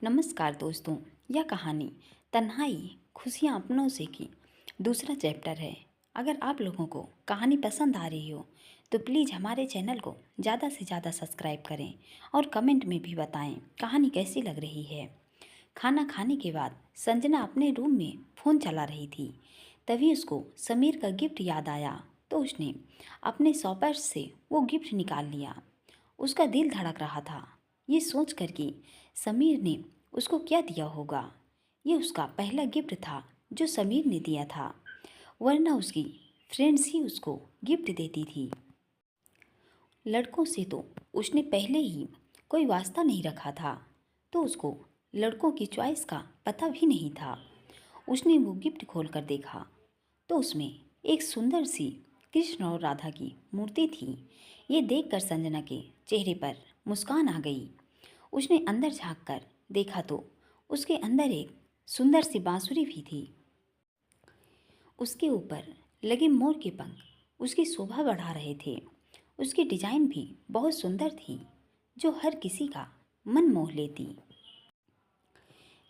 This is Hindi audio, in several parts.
नमस्कार दोस्तों। यह कहानी तन्हाई खुशियाँ अपनों से की दूसरा चैप्टर है। अगर आप लोगों को कहानी पसंद आ रही हो तो प्लीज़ हमारे चैनल को ज़्यादा से ज़्यादा सब्सक्राइब करें और कमेंट में भी बताएं कहानी कैसी लग रही है। खाना खाने के बाद संजना अपने रूम में फ़ोन चला रही थी। तभी उसको समीर का गिफ्ट याद आया तो उसने अपने शॉपर से वो गिफ्ट निकाल लिया। उसका दिल धड़क रहा था, ये सोच कर कि समीर ने उसको क्या दिया होगा। ये उसका पहला गिफ्ट था जो समीर ने दिया था, वरना उसकी फ्रेंड्स ही उसको गिफ्ट देती थी। लड़कों से तो उसने पहले ही कोई वास्ता नहीं रखा था, तो उसको लड़कों की चॉइस का पता भी नहीं था। उसने वो गिफ्ट खोल कर देखा तो उसमें एक सुंदर सी कृष्ण और राधा की मूर्ति थी। ये देखकर संजना के चेहरे पर मुस्कान आ गई। उसने अंदर झांक कर देखा तो उसके अंदर एक सुंदर सी बांसुरी भी थी। उसके ऊपर लगे मोर के पंख उसकी शोभा बढ़ा रहे थे। उसकी डिजाइन भी बहुत सुंदर थी जो हर किसी का मन मोह लेती।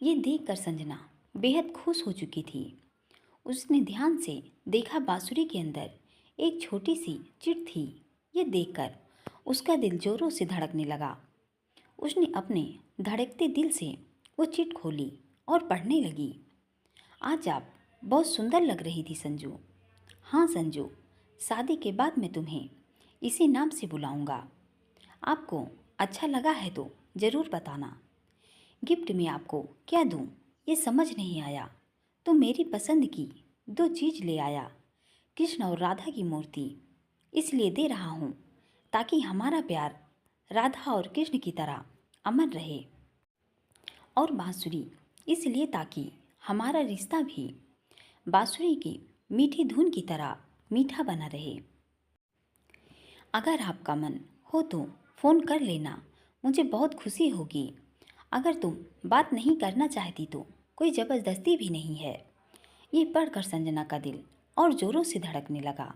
ये देखकर संजना बेहद खुश हो चुकी थी। उसने ध्यान से देखा बांसुरी के अंदर एक छोटी सी चिट थी। ये देखकर उसका दिल जोरों से धड़कने लगा। उसने अपने धड़कते दिल से वो चिट खोली और पढ़ने लगी। आज आप बहुत सुंदर लग रही थी संजू। हाँ संजू, शादी के बाद मैं तुम्हें इसी नाम से बुलाऊंगा। आपको अच्छा लगा है तो ज़रूर बताना। गिफ्ट में आपको क्या दूं ये समझ नहीं आया, तो मेरी पसंद की दो चीज़ ले आया। कृष्ण और राधा की मूर्ति इसलिए दे रहा हूँ ताकि हमारा प्यार राधा और कृष्ण की तरह अमर रहे, और बांसुरी इसलिए ताकि हमारा रिश्ता भी बांसुरी की मीठी धुन की तरह मीठा बना रहे। अगर आपका मन हो तो फ़ोन कर लेना, मुझे बहुत खुशी होगी। अगर तुम बात नहीं करना चाहती तो कोई ज़बरदस्ती भी नहीं है। ये पढ़कर संजना का दिल और ज़ोरों से धड़कने लगा।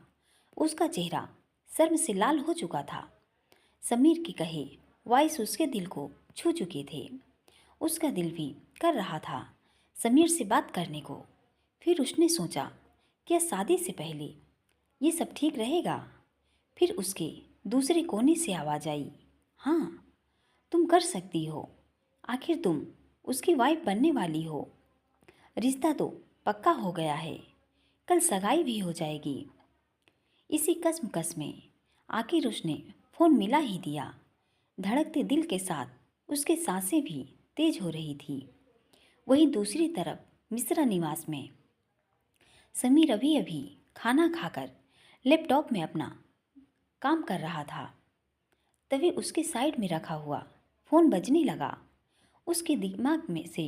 उसका चेहरा शर्म से लाल हो चुका था। समीर के कहे वॉइस उसके दिल को छू चुके थे। उसका दिल भी कर रहा था समीर से बात करने को। फिर उसने सोचा, क्या शादी से पहले ये सब ठीक रहेगा? फिर उसके दूसरे कोने से आवाज़ आई, हाँ तुम कर सकती हो, आखिर तुम उसकी वाइफ बनने वाली हो। रिश्ता तो पक्का हो गया है, कल सगाई भी हो जाएगी। इसी कश्मकश में आखिर उसने फ़ोन मिला ही दिया। धड़कते दिल के साथ उसके सांसें भी तेज हो रही थी। वहीं दूसरी तरफ मिश्रा निवास में समीर अभी अभी खाना खाकर लैपटॉप में अपना काम कर रहा था। तभी उसके साइड में रखा हुआ फ़ोन बजने लगा। उसके दिमाग में से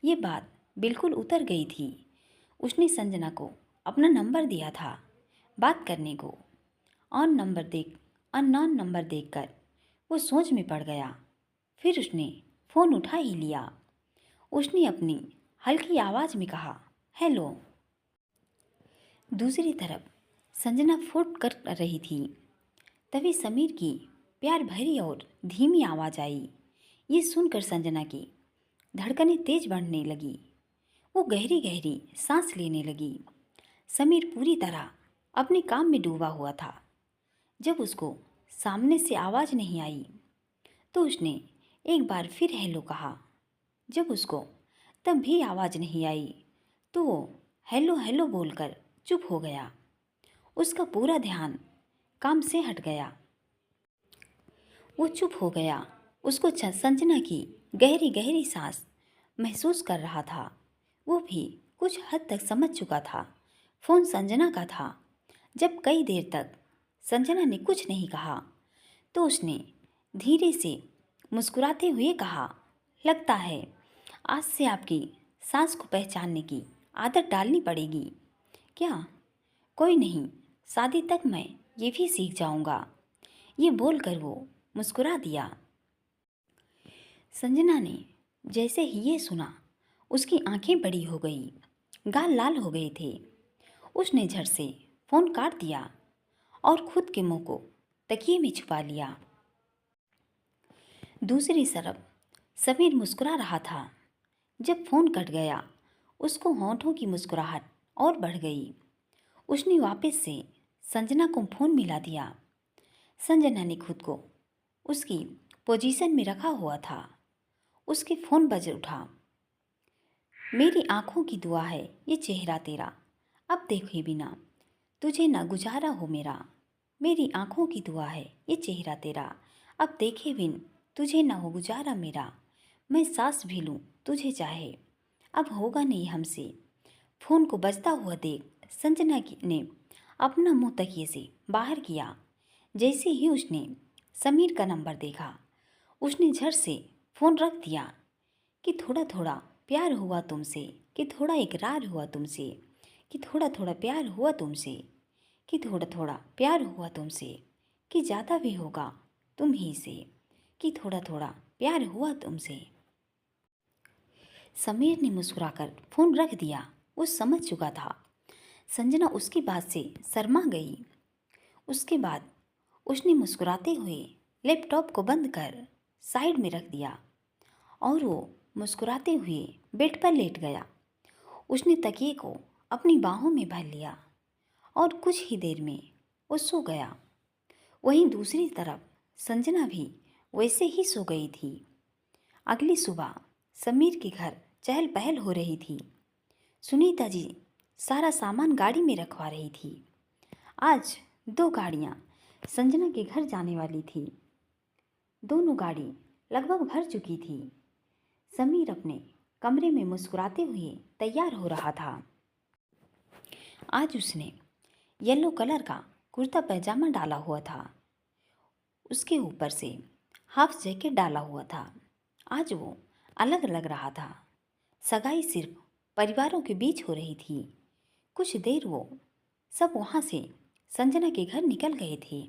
ये बात बिल्कुल उतर गई थी। उसने संजना को अपना नंबर दिया था बात करने को। अननोन नंबर देखकर वो सोच में पड़ गया। फिर उसने फ़ोन उठा ही लिया। उसने अपनी हल्की आवाज़ में कहा, हेलो। दूसरी तरफ संजना फ़ोन कर रही थी। तभी समीर की प्यार भरी और धीमी आवाज़ आई। ये सुनकर संजना की धड़कनें तेज बढ़ने लगी। वो गहरी गहरी सांस लेने लगी। समीर पूरी तरह अपने काम में डूबा हुआ था। जब उसको सामने से आवाज़ नहीं आई तो उसने एक बार फिर हेलो कहा। जब उसको तब भी आवाज़ नहीं आई तो वो हेलो हेलो बोलकर चुप हो गया। उसका पूरा ध्यान काम से हट गया। वो चुप हो गया। उसको संजना की गहरी गहरी सांस महसूस कर रहा था। वो भी कुछ हद तक समझ चुका था फ़ोन संजना का था। जब कई देर तक संजना ने कुछ नहीं कहा तो उसने धीरे से मुस्कुराते हुए कहा, लगता है आज से आपकी सांस को पहचानने की आदत डालनी पड़ेगी। क्या? कोई नहीं, शादी तक मैं ये भी सीख जाऊंगा। ये बोलकर वो मुस्कुरा दिया। संजना ने जैसे ही ये सुना उसकी आंखें बड़ी हो गई, गाल लाल हो गए थे। उसने झट से फ़ोन काट दिया और खुद के मुंह को तकिए में छुपा लिया। दूसरी तरफ समीर मुस्कुरा रहा था। जब फ़ोन कट गया, उसको होंठों की मुस्कुराहट और बढ़ गई। उसने वापस से संजना को फ़ोन मिला दिया। संजना ने खुद को उसकी पोजीशन में रखा हुआ था। उसके फ़ोन बज उठा। मेरी आंखों की दुआ है ये चेहरा तेरा, अब देखे बिना तुझे न गुजारा हो मेरा। मेरी आंखों की दुआ है ये चेहरा तेरा, अब देखे बिन तुझे न हो गुजारा मेरा। मैं सांस भी लूँ तुझे चाहे, अब होगा नहीं हमसे। फ़ोन को बजता हुआ देख ने अपना मुंह तकिए से बाहर किया। जैसे ही उसने समीर का नंबर देखा, उसने झट से फ़ोन रख दिया। कि थोड़ा थोड़ा प्यार हुआ तुमसे, कि थोड़ा इकरार हुआ तुमसे, कि थोड़ा थोड़ा प्यार हुआ तुमसे, कि थोड़ा थोड़ा प्यार हुआ तुमसे, कि ज़्यादा भी होगा तुम ही से, कि थोड़ा थोड़ा प्यार हुआ तुमसे। समीर ने मुस्कुराकर फ़ोन रख दिया। वो समझ चुका था संजना उसकी बात से शर्मा गई। उसके बाद उसने मुस्कुराते हुए लैपटॉप को बंद कर साइड में रख दिया और वो मुस्कुराते हुए बेड पर लेट गया। उसने तकिए को अपनी बाहों में भर लिया और कुछ ही देर में वो सो गया। वहीं दूसरी तरफ संजना भी वैसे ही सो गई थी। अगली सुबह समीर के घर चहल पहल हो रही थी। सुनीता जी सारा सामान गाड़ी में रखवा रही थी। आज 2 गाड़ियाँ संजना के घर जाने वाली थी। दोनों गाड़ी लगभग भर चुकी थी। समीर अपने कमरे में मुस्कुराते हुए तैयार हो रहा था। आज उसने येलो कलर का कुर्ता पैजामा डाला हुआ था। उसके ऊपर से हाफ जैकेट डाला हुआ था। आज वो अलग लग रहा था। सगाई सिर्फ परिवारों के बीच हो रही थी। कुछ देर वो सब वहाँ से संजना के घर निकल गए थे।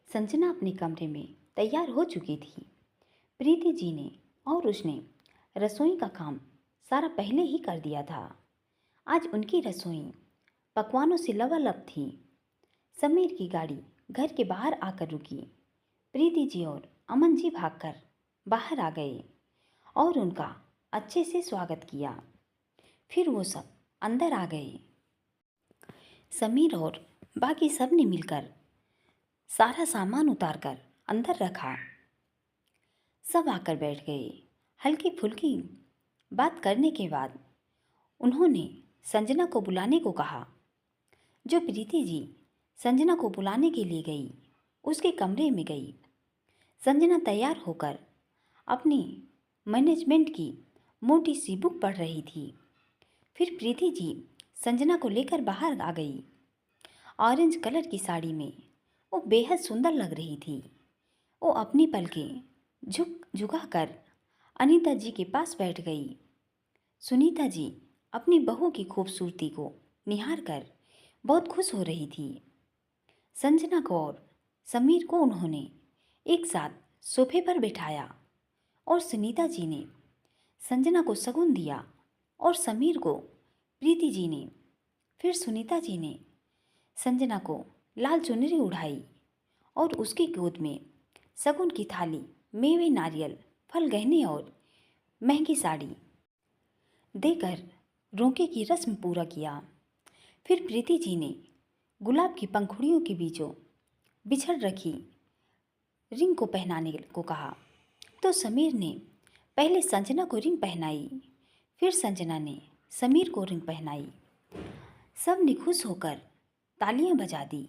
संजना अपने कमरे में तैयार हो चुकी थी। प्रीति जी ने और उसने रसोई का काम सारा पहले ही कर दिया था। आज उनकी रसोई पकवानों से लबालब थी। समीर की गाड़ी घर के बाहर आकर रुकी। प्रीति जी और अमन जी भागकर बाहर आ गए और उनका अच्छे से स्वागत किया। फिर वो सब अंदर आ गए। समीर और बाकी सब ने मिलकर सारा सामान उतारकर अंदर रखा। सब आकर बैठ गए। हल्की फुल्की बात करने के बाद उन्होंने संजना को बुलाने को कहा। जो प्रीति जी संजना को बुलाने के लिए गई, उसके कमरे में गई। संजना तैयार होकर अपनी मैनेजमेंट की मोटी सी बुक पढ़ रही थी। फिर प्रीति जी संजना को लेकर बाहर आ गई। ऑरेंज कलर की साड़ी में वो बेहद सुंदर लग रही थी। वो अपनी पलकें झुका कर अनीता जी के पास बैठ गई। सुनीता जी अपनी बहू की खूबसूरती को निहार कर बहुत खुश हो रही थी। संजना को और समीर को उन्होंने एक साथ सोफे पर बिठाया और सुनीता जी ने संजना को शगुन दिया और समीर को प्रीति जी ने। फिर सुनीता जी ने संजना को लाल चुनरी उड़ाई और उसकी गोद में शगुन की थाली, मेवे, नारियल, फल, गहने और महंगी साड़ी देकर रोके की रस्म पूरा किया। फिर प्रीति जी ने गुलाब की पंखुड़ियों के बीचों बिछड़ रखी रिंग को पहनाने को कहा। तो समीर ने पहले संजना को रिंग पहनाई, फिर संजना ने समीर को रिंग पहनाई। सब ने खुश होकर तालियां बजा दी।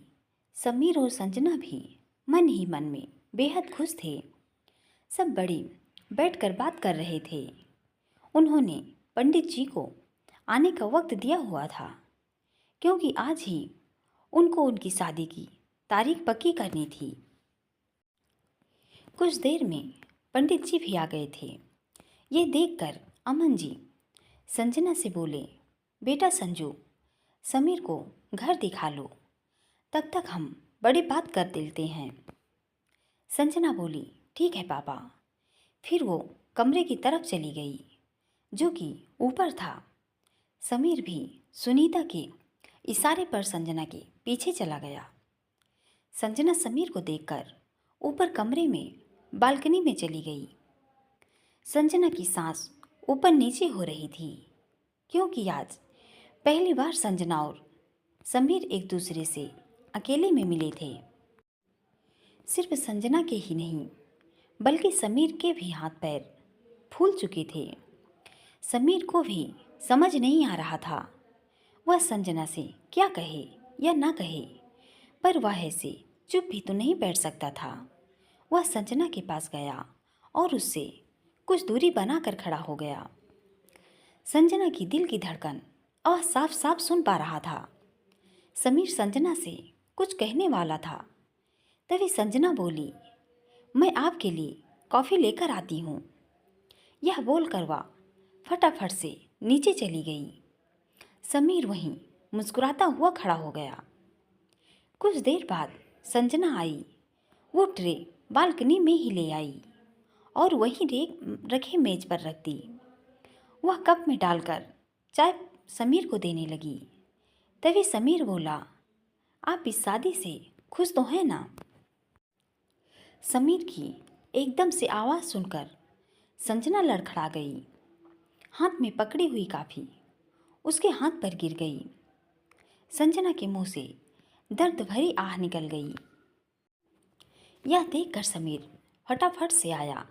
समीर और संजना भी मन ही मन में बेहद खुश थे। सब बड़े बैठकर बात कर रहे थे। उन्होंने पंडित जी को आने का वक्त दिया हुआ था, क्योंकि आज ही उनको उनकी शादी की तारीख पक्की करनी थी। कुछ देर में पंडित जी भी आ गए थे। ये देखकर अमन जी संजना से बोले, बेटा संजू, समीर को घर दिखा लो, तब तक हम बड़ी बात कर देते हैं। संजना बोली, ठीक है पापा। फिर वो कमरे की तरफ चली गई, जो कि ऊपर था। समीर भी सुनीता के इशारे पर संजना के पीछे चला गया। संजना समीर को देखकर ऊपर कमरे में बालकनी में चली गई। संजना की सांस ऊपर नीचे हो रही थी, क्योंकि आज पहली बार संजना और समीर एक दूसरे से अकेले में मिले थे। सिर्फ संजना के ही नहीं, बल्कि समीर के भी हाथ पैर फूल चुके थे। समीर को भी समझ नहीं आ रहा था वह संजना से क्या कहे या ना कहे, पर वह ऐसे चुप भी तो नहीं बैठ सकता था। वह संजना के पास गया और उससे कुछ दूरी बनाकर खड़ा हो गया। संजना की दिल की धड़कन वह साफ साफ सुन पा रहा था। समीर संजना से कुछ कहने वाला था, तभी संजना बोली, मैं आपके लिए कॉफ़ी लेकर आती हूँ। यह बोलकर वह फटाफट से नीचे चली गई। समीर वहीं मुस्कुराता हुआ खड़ा हो गया। कुछ देर बाद संजना आई। वो ट्रे बालकनी में ही ले आई और वहीं रखे मेज पर रख दी। वह कप में डालकर चाय समीर को देने लगी। तभी समीर बोला, आप इस शादी से खुश तो हैं ना? समीर की एकदम से आवाज़ सुनकर संजना लड़खड़ा गई। हाथ में पकड़ी हुई कॉफ़ी उसके हाथ पर गिर गई। संजना के मुंह से दर्द भरी आह निकल गई। यह देखकर समीर फटाफट से आया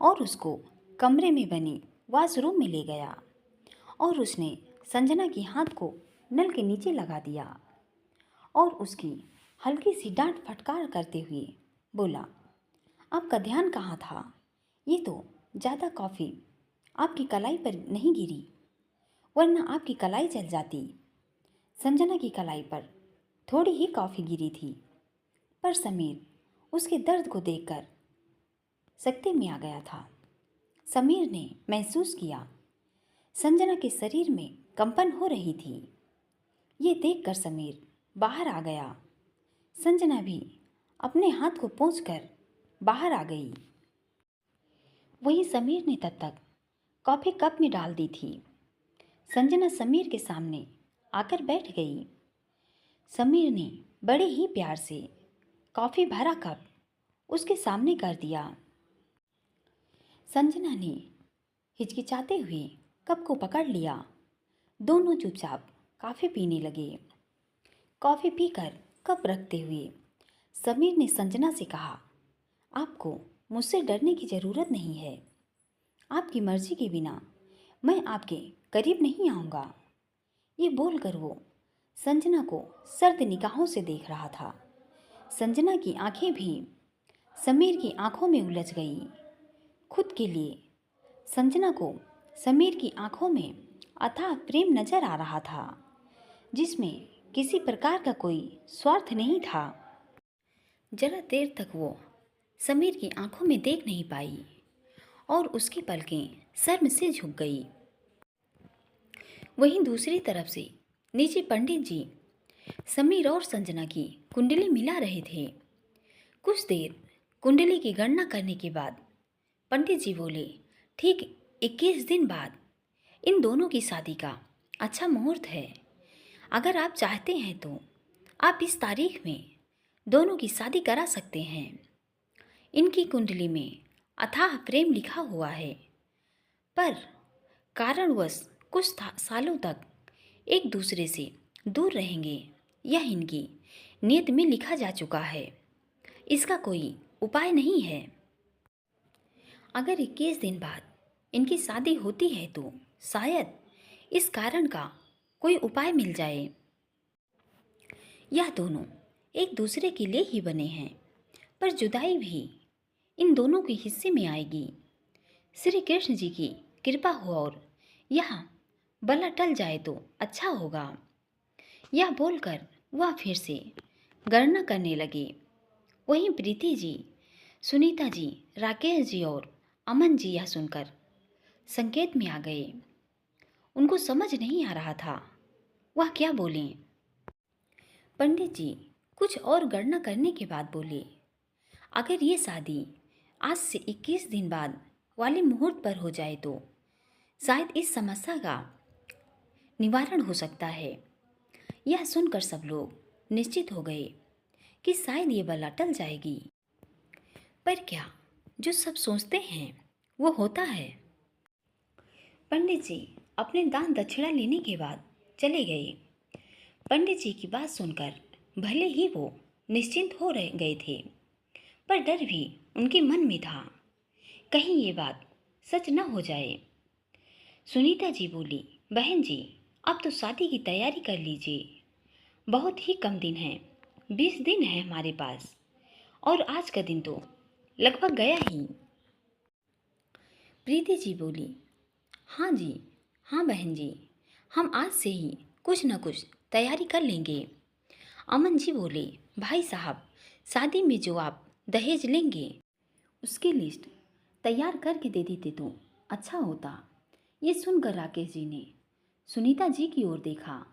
और उसको कमरे में बनी वॉशरूम में ले गया और उसने संजना के हाथ को नल के नीचे लगा दिया और उसकी हल्की सी डांट फटकार करते हुए बोला, आपका ध्यान कहाँ था? ये तो ज़्यादा कॉफ़ी आपकी कलाई पर नहीं गिरी, वरना आपकी कलाई जल जाती। संजना की कलाई पर थोड़ी ही कॉफ़ी गिरी थी, पर समीर उसके दर्द को देखकर सकते में आ गया था। समीर ने महसूस किया संजना के शरीर में कंपन हो रही थी। ये देखकर समीर बाहर आ गया। संजना भी अपने हाथ को पोंछकर बाहर आ गई। वहीं समीर ने तब तक कॉफ़ी कप में डाल दी थी। संजना समीर के सामने आकर बैठ गई। समीर ने बड़े ही प्यार से कॉफ़ी भरा कप उसके सामने कर दिया। संजना ने हिचकिचाते हुए कप को पकड़ लिया। दोनों चुपचाप कॉफ़ी पीने लगे। कॉफ़ी पीकर कप रखते हुए समीर ने संजना से कहा, आपको मुझसे डरने की ज़रूरत नहीं है। आपकी मर्ज़ी के बिना मैं आपके करीब नहीं आऊँगा। ये बोलकर वो संजना को सर्द निगाहों से देख रहा था। संजना की आंखें भी समीर की आंखों में उलझ गई। खुद के लिए संजना को समीर की आंखों में अथाह प्रेम नजर आ रहा था, जिसमें किसी प्रकार का कोई स्वार्थ नहीं था। जरा देर तक वो समीर की आंखों में देख नहीं पाई और उसकी पलकें शर्म से झुक गई। वहीं दूसरी तरफ से नीचे पंडित जी समीर और संजना की कुंडली मिला रहे थे। कुछ देर कुंडली की गणना करने के बाद पंडित जी बोले, ठीक 21 दिन बाद इन दोनों की शादी का अच्छा मुहूर्त है। अगर आप चाहते हैं तो आप इस तारीख में दोनों की शादी करा सकते हैं। इनकी कुंडली में अथाह प्रेम लिखा हुआ है, पर कारणवश कुछ सालों तक एक दूसरे से दूर रहेंगे, यह इनकी नियत में लिखा जा चुका है। इसका कोई उपाय नहीं है। अगर 21 दिन बाद इनकी शादी होती है तो शायद इस कारण का कोई उपाय मिल जाए। यह दोनों एक दूसरे के लिए ही बने हैं, पर जुदाई भी इन दोनों के हिस्से में आएगी। श्री कृष्ण जी की कृपा हो और यह बला टल जाए तो अच्छा होगा। यह बोलकर वह फिर से गणना करने लगे। वहीं प्रीति जी, सुनीता जी, राकेश जी और अमन जी यह सुनकर संकेत में आ गए। उनको समझ नहीं आ रहा था वह क्या बोलें। पंडित जी कुछ और गणना करने के बाद बोले, अगर ये शादी आज से 21 दिन बाद वाले मुहूर्त पर हो जाए तो शायद इस समस्या का निवारण हो सकता है। यह सुनकर सब लोग निश्चित हो गए कि शायद ये बला टल जाएगी। पर क्या जो सब सोचते हैं वो होता है। पंडित जी अपने दान दक्षिणा लेने के बाद चले गए। पंडित जी की बात सुनकर भले ही वो निश्चिंत हो रह गए थे, पर डर भी उनके मन में था, कहीं ये बात सच न हो जाए। सुनीता जी बोली, बहन जी अब तो शादी की तैयारी कर लीजिए, बहुत ही कम दिन हैं, 20 दिन है हमारे पास, और आज का दिन तो लगभग गया ही। प्रीति जी बोली, हाँ जी, हाँ बहन जी, हम आज से ही कुछ न कुछ तैयारी कर लेंगे। अमन जी बोले, भाई साहब शादी में जो आप दहेज लेंगे उसकी लिस्ट तैयार करके दे देते तो अच्छा होता। ये सुनकर राकेश जी ने सुनीता जी की ओर देखा,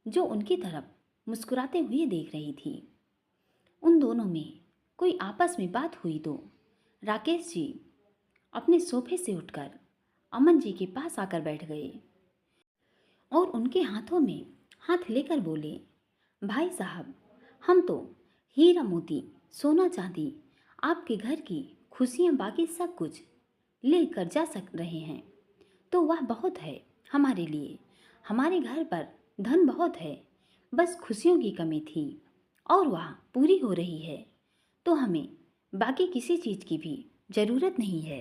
जो उनकी तरफ मुस्कुराते हुए देख रही थी। उन दोनों में कोई आपस में बात हुई तो राकेश जी अपने सोफे से उठकर अमन जी के पास आकर बैठ गए और उनके हाथों में हाथ लेकर बोले, भाई साहब हम तो हीरा मोती सोना चांदी आपके घर की खुशियाँ बाकी सब कुछ लेकर जा सक रहे हैं, तो वह बहुत है हमारे लिए। हमारे घर पर धन बहुत है, बस खुशियों की कमी थी और वह पूरी हो रही है, तो हमें बाकी किसी चीज़ की भी ज़रूरत नहीं है।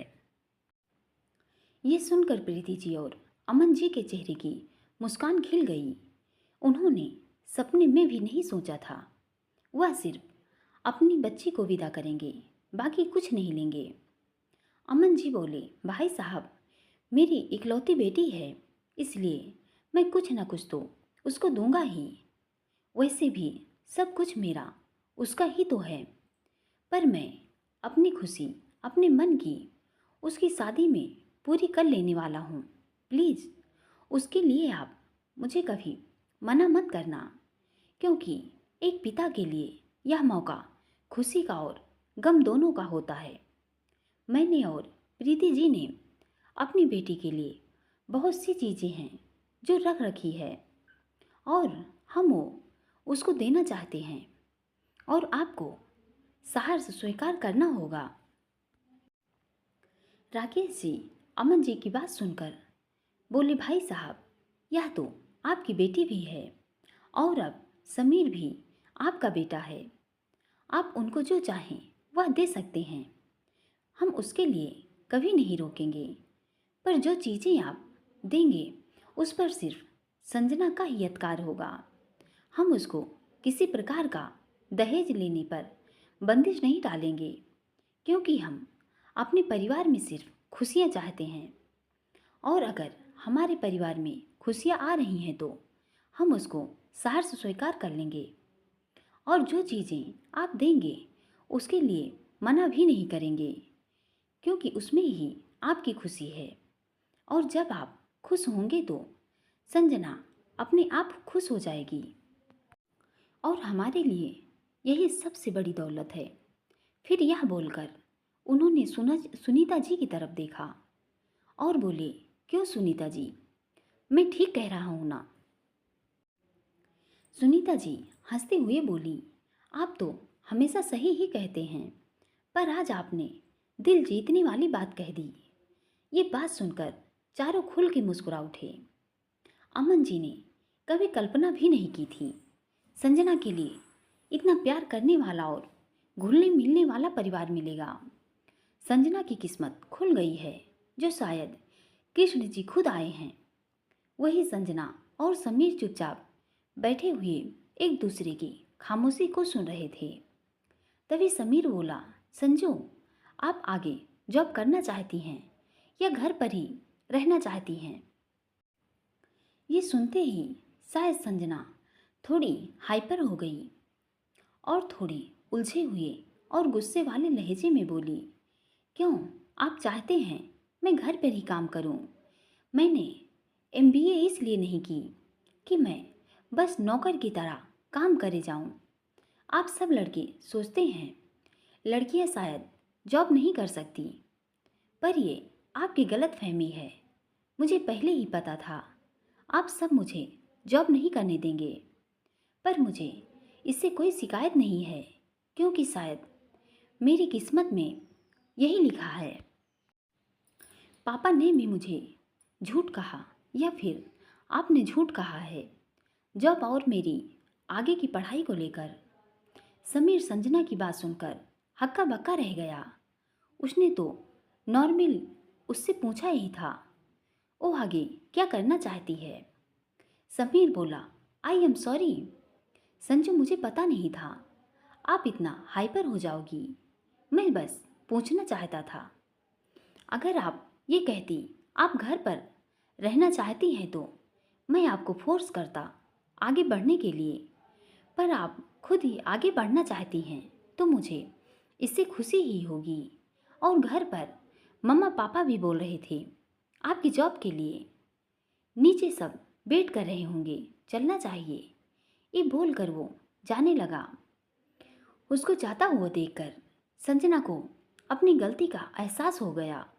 ये सुनकर प्रीति जी और अमन जी के चेहरे की मुस्कान खिल गई। उन्होंने सपने में भी नहीं सोचा था वह सिर्फ अपनी बच्ची को विदा करेंगे, बाकी कुछ नहीं लेंगे। अमन जी बोले, भाई साहब मेरी इकलौती बेटी है, इसलिए मैं कुछ ना कुछ तो उसको दूंगा ही। वैसे भी सब कुछ मेरा उसका ही तो है, पर मैं अपनी खुशी अपने मन की उसकी शादी में पूरी कर लेने वाला हूँ। प्लीज़ उसके लिए आप मुझे कभी मना मत करना, क्योंकि एक पिता के लिए यह मौका खुशी का और गम दोनों का होता है। मैंने और प्रीति जी ने अपनी बेटी के लिए बहुत सी चीज़ें हैं जो रख रखी है और हम वो उसको देना चाहते हैं और आपको सहर्ष स्वीकार करना होगा। राकेश जी अमन जी की बात सुनकर बोले, भाई साहब यह तो आपकी बेटी भी है और अब समीर भी आपका बेटा है, आप उनको जो चाहें वह दे सकते हैं, हम उसके लिए कभी नहीं रोकेंगे। पर जो चीज़ें आप देंगे उस पर सिर्फ संजना का ही अधिकार होगा। हम उसको किसी प्रकार का दहेज लेने पर बंदिश नहीं डालेंगे, क्योंकि हम अपने परिवार में सिर्फ खुशियाँ चाहते हैं और अगर हमारे परिवार में खुशियाँ आ रही हैं तो हम उसको सहर्ष स्वीकार कर लेंगे और जो चीज़ें आप देंगे उसके लिए मना भी नहीं करेंगे, क्योंकि उसमें ही आपकी खुशी है। और जब आप खुश होंगे तो संजना अपने आप खुश हो जाएगी और हमारे लिए यही सबसे बड़ी दौलत है। फिर यह बोलकर उन्होंने सुनीता जी की तरफ देखा और बोले, क्यों सुनीता जी, मैं ठीक कह रहा हूँ ना? सुनीता जी हंसते हुए बोली, आप तो हमेशा सही ही कहते हैं, पर आज आपने दिल जीतने वाली बात कह दी। ये बात सुनकर चारों खुल के मुस्कुरा उठे। अमन जी ने कभी कल्पना भी नहीं की थी संजना के लिए इतना प्यार करने वाला और घुलने मिलने वाला परिवार मिलेगा। संजना की किस्मत खुल गई है, जो शायद कृष्ण जी खुद आए हैं। वही संजना और समीर चुपचाप बैठे हुए एक दूसरे की खामोशी को सुन रहे थे। तभी समीर बोला, संजू आप आगे जॉब करना चाहती हैं या घर पर ही रहना चाहती हैं? ये सुनते ही शायद संजना थोड़ी हाइपर हो गई और थोड़ी उलझे हुए और गुस्से वाले लहजे में बोली, क्यों आप चाहते हैं मैं घर पर ही काम करूं? मैंने एमबीए इसलिए नहीं की कि मैं बस नौकर की तरह काम करे जाऊं। आप सब लड़के सोचते हैं लड़कियां शायद जॉब नहीं कर सकती, पर ये आपकी गलत फहमी है। मुझे पहले ही पता था आप सब मुझे जॉब नहीं करने देंगे, पर मुझे इससे कोई शिकायत नहीं है, क्योंकि शायद मेरी किस्मत में यही लिखा है। पापा ने भी मुझे झूठ कहा या फिर आपने झूठ कहा है जॉब और मेरी आगे की पढ़ाई को लेकर। समीर संजना की बात सुनकर हक्का बक्का रह गया। उसने तो नॉर्मल उससे पूछा ही था वो आगे क्या करना चाहती है। समीर बोला, आई एम सॉरी संजू, मुझे पता नहीं था आप इतना हाइपर हो जाओगी। मैं बस पूछना चाहता था। अगर आप ये कहती आप घर पर रहना चाहती हैं तो मैं आपको फोर्स करता आगे बढ़ने के लिए, पर आप खुद ही आगे बढ़ना चाहती हैं तो मुझे इससे खुशी ही होगी। और घर पर मम्मा पापा भी बोल रहे थे आपकी जॉब के लिए, नीचे सब वेट कर रहे होंगे, चलना चाहिए। ये बोलकर वो जाने लगा। उसको जाता हुआ देखकर संजना को अपनी गलती का एहसास हो गया।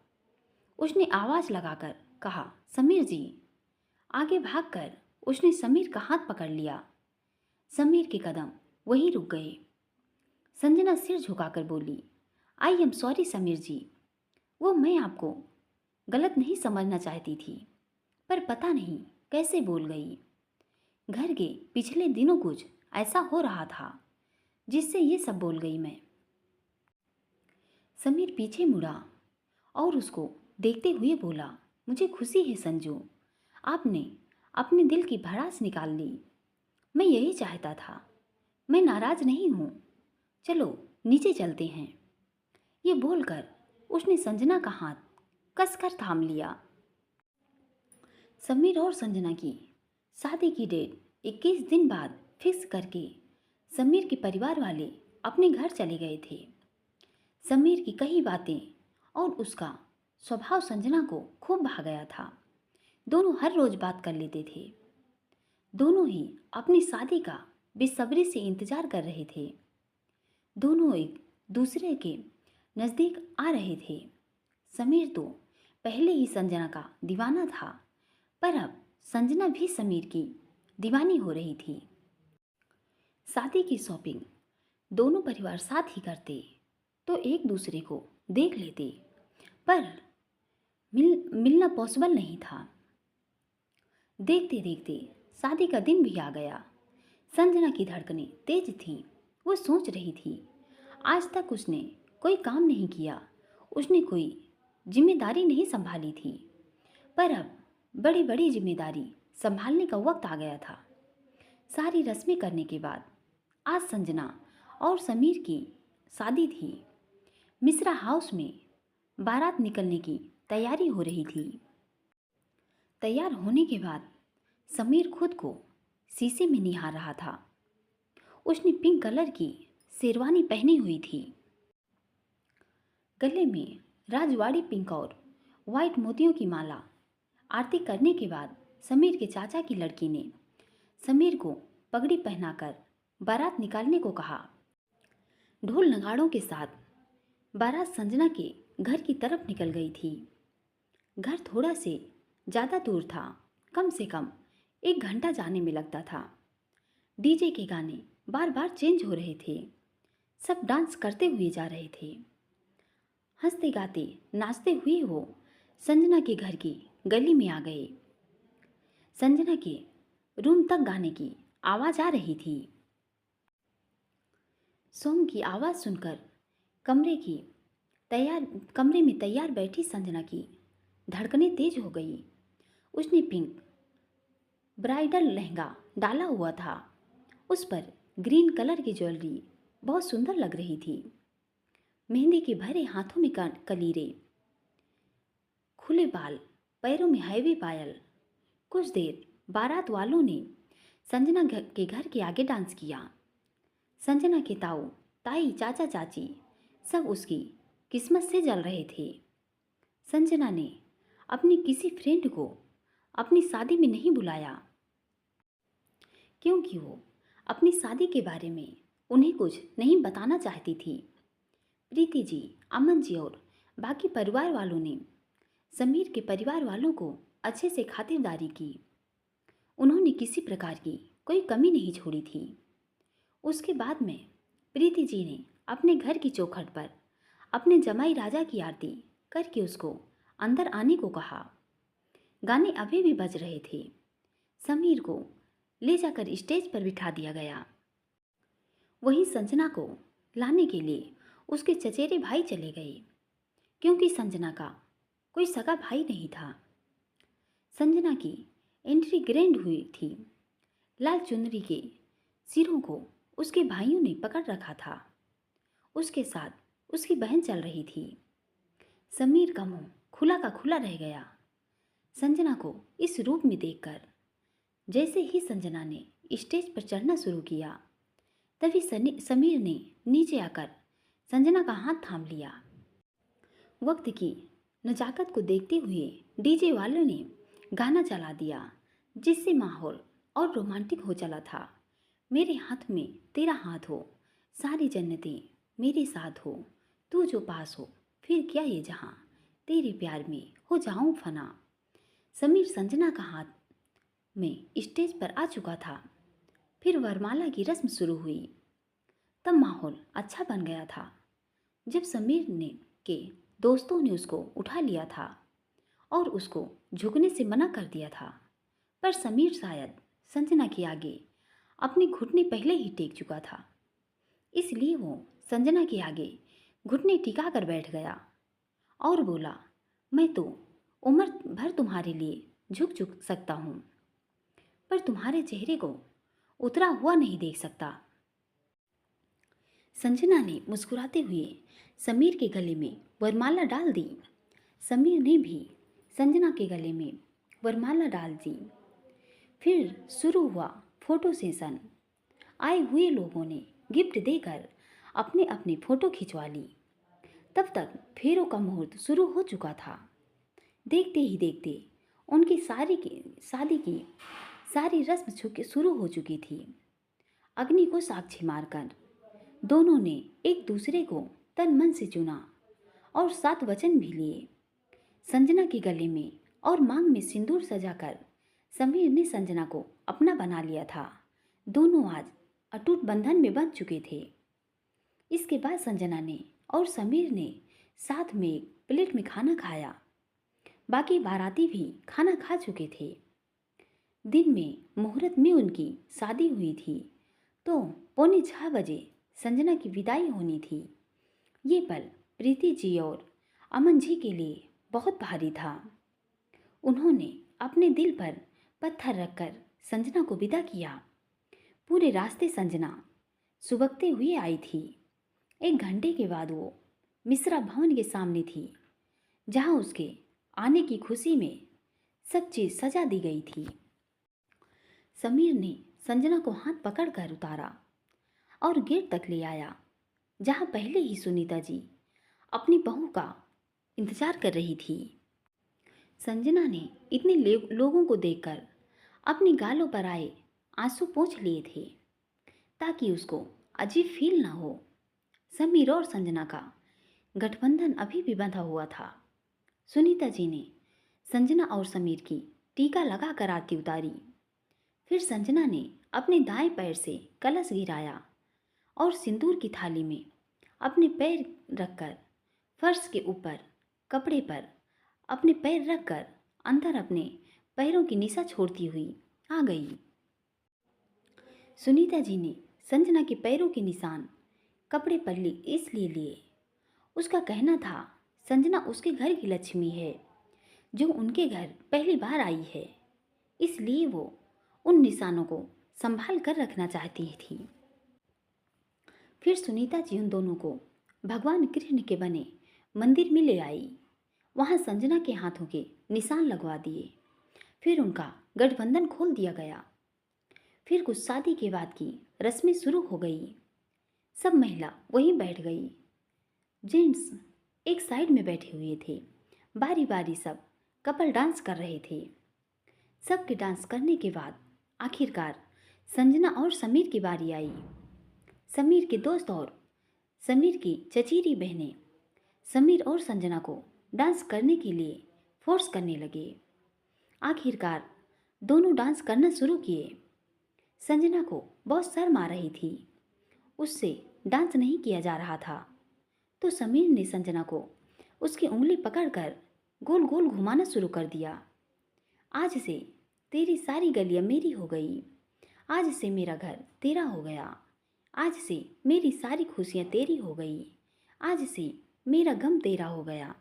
उसने आवाज़ लगाकर कहा, समीर जी। आगे भागकर उसने समीर का हाथ पकड़ लिया। समीर के कदम वहीं रुक गए। संजना सिर झुकाकर बोली, आई एम सॉरी समीर जी, वो मैं आपको गलत नहीं समझना चाहती थी, पर पता नहीं कैसे बोल गई। घर के पिछले दिनों कुछ ऐसा हो रहा था जिससे ये सब बोल गई मैं। समीर पीछे मुड़ा और उसको देखते हुए बोला, मुझे खुशी है संजू, आपने अपने दिल की भड़ास निकाल ली। मैं यही चाहता था। मैं नाराज़ नहीं हूँ, चलो नीचे चलते हैं। ये बोलकर उसने संजना का हाथ कसकर थाम लिया। समीर और संजना की शादी की डेट 21 दिन बाद फिक्स करके समीर के परिवार वाले अपने घर चले गए थे। समीर की कई बातें और उसका स्वभाव संजना को खूब भा गया था। दोनों हर रोज़ बात कर लेते थे। दोनों ही अपनी शादी का बेसब्री से इंतजार कर रहे थे। दोनों एक दूसरे के नज़दीक आ रहे थे। समीर तो पहले ही संजना का दीवाना था, पर अब संजना भी समीर की दीवानी हो रही थी। शादी की शॉपिंग दोनों परिवार साथ ही करते तो एक दूसरे को देख लेते, पर मिलना पॉसिबल नहीं था। देखते देखते शादी का दिन भी आ गया। संजना की धड़कनें तेज थीं। वो सोच रही थी, आज तक उसने कोई काम नहीं किया, उसने कोई जिम्मेदारी नहीं संभाली थी, पर अब बड़ी बड़ी जिम्मेदारी संभालने का वक्त आ गया था। सारी रस्में करने के बाद आज संजना और समीर की शादी थी। मिश्रा हाउस में बारात निकलने की तैयारी हो रही थी। तैयार होने के बाद समीर खुद को शीशे में निहार रहा था। उसने पिंक कलर की शेरवानी पहनी हुई थी। गले में राजवाड़ी पिंक और वाइट मोतियों की माला। आरती करने के बाद समीर के चाचा की लड़की ने समीर को पगड़ी पहनाकर बारात निकालने को कहा। ढोल नगाड़ों के साथ बारात संजना के घर की तरफ निकल गई थी। घर थोड़ा से ज़्यादा दूर था, कम से कम 1 घंटा जाने में लगता था। डीजे के गाने बार बार चेंज हो रहे थे। सब डांस करते हुए जा रहे थे। हंसते गाते नाचते हुए वो संजना के घर की गली में आ गए। संजना के रूम तक गाने की आवाज़ आ रही थी। सॉन्ग की आवाज़ सुनकर कमरे में तैयार बैठी संजना की धड़कनें तेज हो गई। उसने पिंक ब्राइडल लहंगा डाला हुआ था। उस पर ग्रीन कलर की ज्वेलरी बहुत सुंदर लग रही थी। मेहंदी के भरे हाथों में कलीरे, खुले बाल, पैरों में हैवी पायल। कुछ देर बारात वालों ने संजना के घर के आगे डांस किया। संजना के ताऊ ताई चाचा चाची सब उसकी किस्मत से जल रहे थे। संजना ने अपनी किसी फ्रेंड को अपनी शादी में नहीं बुलाया, क्योंकि वो अपनी शादी के बारे में उन्हें कुछ नहीं बताना चाहती थी। प्रीति जी, अमन जी और बाकी परिवार वालों ने समीर के परिवार वालों को अच्छे से खातिरदारी की। उन्होंने किसी प्रकार की कोई कमी नहीं छोड़ी थी। उसके बाद में प्रीति जी ने अपने घर की चौखट पर अपने जमाई राजा की आरती करके उसको अंदर आने को कहा। गाने अभी भी बज रहे थे। समीर को ले जाकर स्टेज पर बिठा दिया गया। वहीं संजना को लाने के लिए उसके चचेरे भाई चले गए, क्योंकि संजना का कोई सगा भाई नहीं था। संजना की एंट्री ग्रैंड हुई थी। लाल चुनरी के सिरों को उसके भाइयों ने पकड़ रखा था। उसके साथ उसकी बहन चल रही थी। समीर का मुंह खुला का खुला रह गया संजना को इस रूप में देखकर। जैसे ही संजना ने स्टेज पर चढ़ना शुरू किया, तभी समीर ने नीचे आकर संजना का हाथ थाम लिया। वक्त की नजाकत को देखते हुए डीजे वालों ने गाना चला दिया, जिससे माहौल और रोमांटिक हो चला था। मेरे हाथ में तेरा हाथ हो, सारी जन्नतें मेरे साथ हो, तू जो पास हो, फिर क्या ये जहां, तेरे प्यार में हो जाऊं फना। समीर संजना का हाथ में स्टेज पर आ चुका था। फिर वरमाला की रस्म शुरू हुई। तब माहौल अच्छा बन गया था। जब समीर ने के दोस्तों ने उसको उठा लिया था और उसको झुकने से मना कर दिया था, पर समीर शायद संजना के आगे अपने घुटने पहले ही टेक चुका था, इसलिए वो संजना के आगे घुटने टिका कर बैठ गया और बोला, मैं तो उम्र भर तुम्हारे लिए झुक झुक सकता हूँ, पर तुम्हारे चेहरे को उतरा हुआ नहीं देख सकता। संजना ने मुस्कुराते हुए समीर के गले में वरमाला डाल दी। समीर ने भी संजना के गले में वरमाला डाल दी। फिर शुरू हुआ फोटो सेशन। आए हुए लोगों ने गिफ्ट देकर अपने अपने फोटो खिंचवा ली। तब तक फेरों का मुहूर्त शुरू हो चुका था। देखते ही देखते उनकी शादी की सारी रस्म शुरू हो चुकी थी। अग्नि को साक्षी मारकर दोनों ने एक दूसरे को तन मन से चुना और 7 वचन भी लिए। संजना के गले में और मांग में सिंदूर सजाकर समीर ने संजना को अपना बना लिया था। दोनों आज अटूट बंधन में बंध चुके थे। इसके बाद संजना ने और समीर ने साथ में एक प्लेट में खाना खाया। बाकी बाराती भी खाना खा चुके थे। दिन में मुहूर्त में उनकी शादी हुई थी, तो 6:45 बजे संजना की विदाई होनी थी। ये पल प्रीति जी और अमन जी के लिए बहुत भारी था। उन्होंने अपने दिल पर पत्थर रखकर संजना को विदा किया। पूरे रास्ते संजना सुबकते हुए आई थी। 1 घंटे के बाद वो मिश्रा भवन के सामने थी, जहां उसके आने की खुशी में सब चीज सजा दी गई थी। समीर ने संजना को हाथ पकड़कर उतारा और गेट तक ले आया, जहां पहले ही सुनीता जी अपनी बहू का इंतजार कर रही थी। संजना ने इतने लोगों को देखकर अपनी गालों पर आए आंसू पोंछ लिए थे, ताकि उसको अजीब फील ना हो। समीर और संजना का गठबंधन अभी भी बंधा हुआ था। सुनीता जी ने संजना और समीर की टीका लगाकर आरती उतारी। फिर संजना ने अपने दाएं पैर से कलश गिराया और सिंदूर की थाली में अपने पैर रखकर फर्श के ऊपर कपड़े पर अपने पैर रखकर अंदर अपने पैरों की निशा छोड़ती हुई आ गई। सुनीता जी ने संजना के पैरों के निशान कपड़े पर इसलिए लिए, उसका कहना था संजना उसके घर की लक्ष्मी है, जो उनके घर पहली बार आई है, इसलिए वो उन निशानों को संभाल कर रखना चाहती थी। फिर सुनीता जी उन दोनों को भगवान कृष्ण के बने मंदिर में ले आई। वहां संजना के हाथों के निशान लगवा दिए। फिर उनका गठबंधन खोल दिया गया। फिर कुछ शादी के बाद की रस्में शुरू हो गई। सब महिला वहीं बैठ गई। जेंट्स एक साइड में बैठे हुए थे। बारी बारी सब कपल डांस कर रहे थे। सबके डांस करने के बाद आखिरकार संजना और समीर की बारी आई। समीर के दोस्त और समीर की चचेरी बहनें समीर और संजना को डांस करने के लिए फोर्स करने लगे। आखिरकार दोनों डांस करना शुरू किए। संजना को बहुत शर्म आ रही थी, उससे डांस नहीं किया जा रहा था। तो समीर ने संजना को उसकी उंगली पकड़कर गोल गोल घुमाना शुरू कर दिया। आज से तेरी सारी गलियां मेरी हो गई, आज से मेरा घर तेरा हो गया, आज से मेरी सारी खुशियां तेरी हो गई, आज से मेरा गम तेरा हो गया।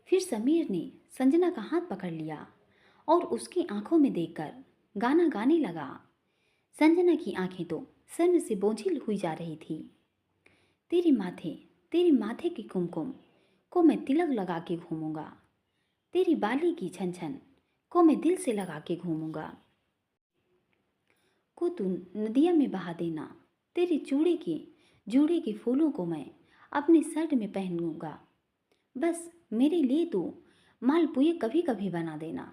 फिर समीर ने संजना का हाथ पकड़ लिया और उसकी आंखों में देखकर गाना गाने लगा। संजना की आंखें तो शर्म से बोझिल हुई जा रही थी। तेरे माथे की कुमकुम को मैं तिलक लगा के घूमूंगा, तेरी बाली की छन छन को मैं दिल से लगा के घूमूंगा, को तू नदिया में बहा देना, तेरे जूड़े के फूलों को मैं अपने शर्ट में पहनूंगा, बस मेरे लिए तू मालपुए कभी कभी बना देना,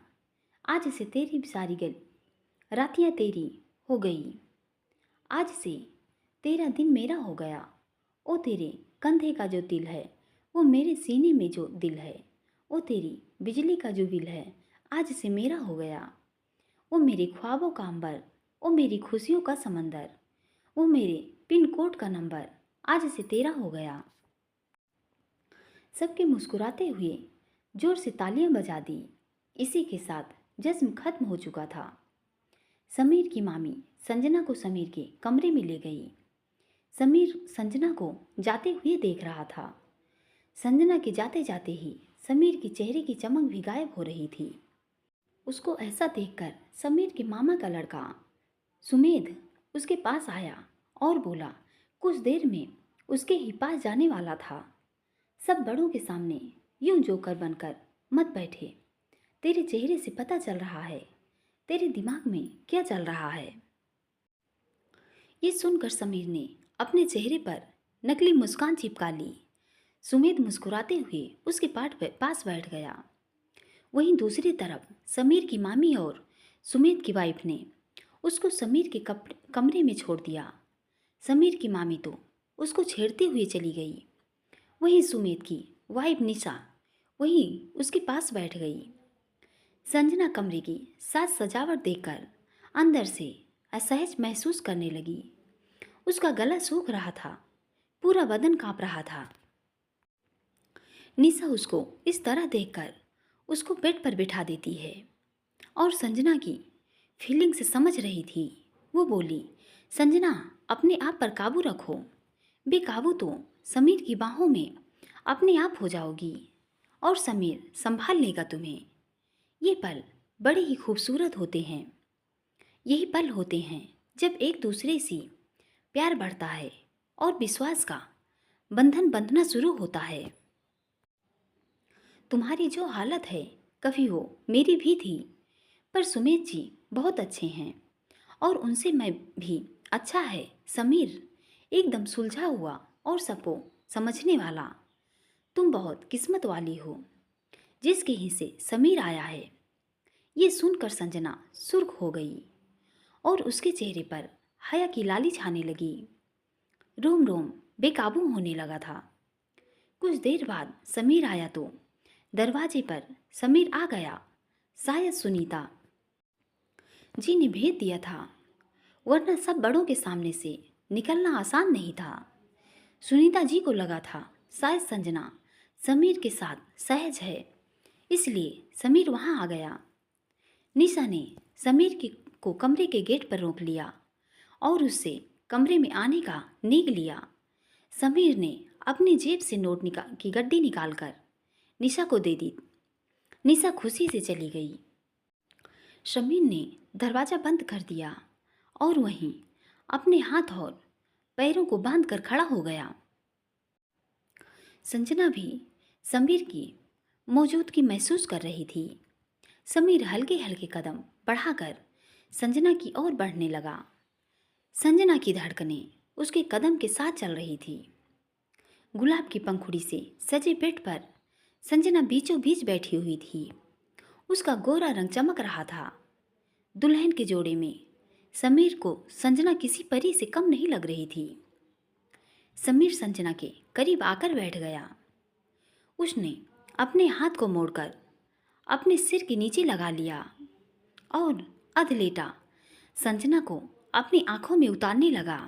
आज से तेरी सारी रातियां तेरी हो गई, आज से तेरा दिन मेरा हो गया। ओ तेरे कंधे का जो तिल है वो मेरे सीने में जो दिल है, ओ तेरी बिजली का जो बिल है आज से मेरा हो गया। वो मेरे ख्वाबों का अंबर, ओ मेरी खुशियों का समंदर, वो मेरे पिन कोड का नंबर आज से तेरा हो गया। सबके मुस्कुराते हुए जोर से तालियां बजा दी। इसी के साथ जश्न खत्म हो चुका था। समीर की मामी संजना को समीर के कमरे में ले गई। समीर संजना को जाते हुए देख रहा था। संजना के जाते जाते ही समीर के चेहरे की चमक भी गायब हो रही थी। उसको ऐसा देखकर समीर के मामा का लड़का सुमेध उसके पास आया और बोला, कुछ देर में उसके ही पास जाने वाला था। सब बड़ों के सामने यूं जोकर बनकर मत बैठे, तेरे चेहरे से पता चल रहा है तेरे दिमाग में क्या चल रहा है। ये सुनकर समीर ने अपने चेहरे पर नकली मुस्कान चिपका ली। सुमेध मुस्कुराते हुए उसके पास बैठ गया। वहीं दूसरी तरफ समीर की मामी और सुमेध की वाइफ ने उसको समीर के कमरे में छोड़ दिया। समीर की मामी तो उसको छेड़ते हुए चली गई। वहीं सुमेध की वाइफ निशा वहीं उसके पास बैठ गई। संजना कमरे की साज सजावट देखकर अंदर से असहज महसूस करने लगी। उसका गला सूख रहा था, पूरा बदन कांप रहा था। निशा उसको इस तरह देखकर उसको बेड पर बिठा देती है और संजना की फीलिंग से समझ रही थी। वो बोली, संजना अपने आप पर काबू रखो, बेकाबू तो समीर की बाहों में अपने आप हो जाओगी और समीर संभाल लेगा तुम्हें। ये पल बड़े ही खूबसूरत होते हैं। यही पल होते हैं जब एक दूसरे से प्यार बढ़ता है और विश्वास का बंधन बंधना शुरू होता है। तुम्हारी जो हालत है कभी वो मेरी भी थी, पर सुमेध जी बहुत अच्छे हैं और उनसे मैं भी अच्छा है। समीर एकदम सुलझा हुआ और सबको समझने वाला। तुम बहुत किस्मत वाली हो जिसके हिस्से समीर आया है। ये सुनकर संजना सुर्ख हो गई और उसके चेहरे पर हया की लाली छाने लगी। रोम रोम बेकाबू होने लगा था। कुछ देर बाद समीर आया तो दरवाजे पर समीर आ गया। शायद सुनीता जी ने भेज दिया था, वरना सब बड़ों के सामने से निकलना आसान नहीं था। सुनीता जी को लगा था शायद संजना समीर के साथ सहज है, इसलिए समीर वहां आ गया। निशा ने समीर को कमरे के गेट पर रोक लिया और उससे कमरे में आने का नीक लिया। समीर ने अपनी जेब से नोट की गड्डी निकालकर निशा को दे दी। निशा खुशी से चली गई। समीर ने दरवाज़ा बंद कर दिया और वहीं अपने हाथ और पैरों को बांधकर खड़ा हो गया। संजना भी समीर की मौजूदगी महसूस कर रही थी। समीर हल्के हल्के कदम बढ़ाकर संजना की ओर बढ़ने लगा। संजना की धड़कनें उसके कदम के साथ चल रही थी। गुलाब की पंखुड़ी से सजे बेड पर संजना बीचों बीच बैठी हुई थी। उसका गोरा रंग चमक रहा था। दुल्हन के जोड़े में समीर को संजना किसी परी से कम नहीं लग रही थी। समीर संजना के करीब आकर बैठ गया। उसने अपने हाथ को मोड़कर अपने सिर के नीचे लगा लिया और अधलेटा संजना को अपनी आंखों में उतारने लगा।